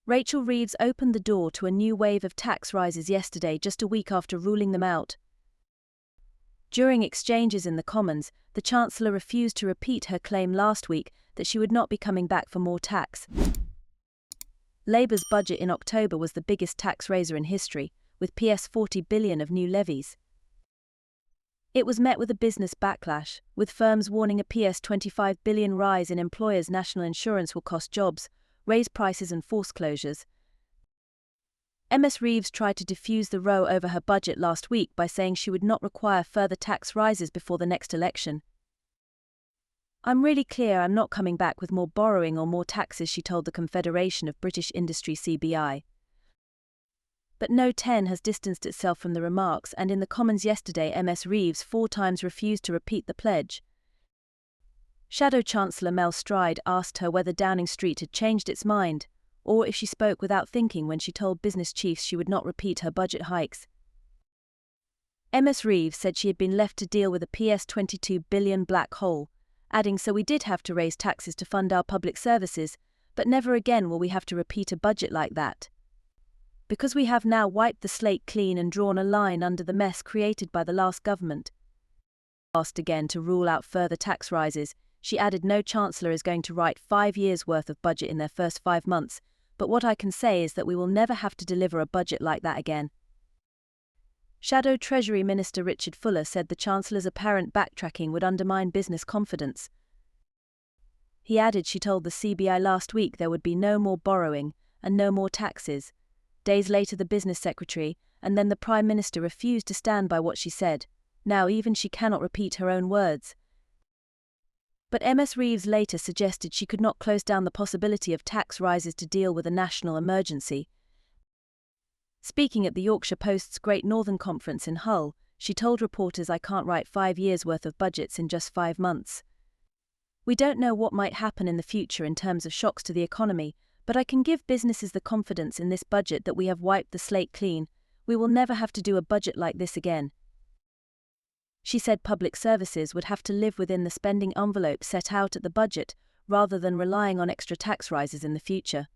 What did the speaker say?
Rachel Reeves opened the door to a new wave of tax rises yesterday, just a week after ruling them out. During exchanges in the Commons, the Chancellor refused to repeat her claim last week that she would not be coming back for more tax. Labour's budget in October was the biggest tax raiser in history, with £40 billion of new levies. It was met with a business backlash, with firms warning a £25 billion rise in employers' national insurance will cost jobs, raise prices and force closures. Ms Reeves tried to defuse the row over her budget last week by saying she would not require further tax rises before the next election. "I'm really clear I'm not coming back with more borrowing or more taxes," she told the Confederation of British Industry (CBI). But No 10 has distanced itself from the remarks, and in the Commons yesterday Ms Reeves 4 times refused to repeat the pledge. Shadow Chancellor Mel Stride asked her whether Downing Street had changed its mind, or if she spoke without thinking when she told business chiefs she would not repeat her budget hikes. Ms Reeves said she had been left to deal with a £22 billion black hole, adding, "So we did have to raise taxes to fund our public services, but never again will we have to repeat a budget like that. Because we have now wiped the slate clean and drawn a line under the mess created by the last government." Asked again to rule out further tax rises, she added no Chancellor is going to write 5 years' worth of budget in their first 5 months, "but what I can say is that we will never have to deliver a budget like that again." Shadow Treasury Minister Richard Fuller said the Chancellor's apparent backtracking would undermine business confidence. He added she told the CBI last week there would be no more borrowing and no more taxes. Days later the business secretary and then the Prime Minister refused to stand by what she said. Now even she cannot repeat her own words. But Ms Reeves later suggested she could not close down the possibility of tax rises to deal with a national emergency. Speaking at the Yorkshire Post's Great Northern Conference in Hull, she told reporters, "I can't write 5 years' worth of budgets in just 5 months. We don't know what might happen in the future in terms of shocks to the economy, but I can give businesses the confidence in this budget that we have wiped the slate clean. We will never have to do a budget like this again." She said public services would have to live within the spending envelope set out at the budget, rather than relying on extra tax rises in the future.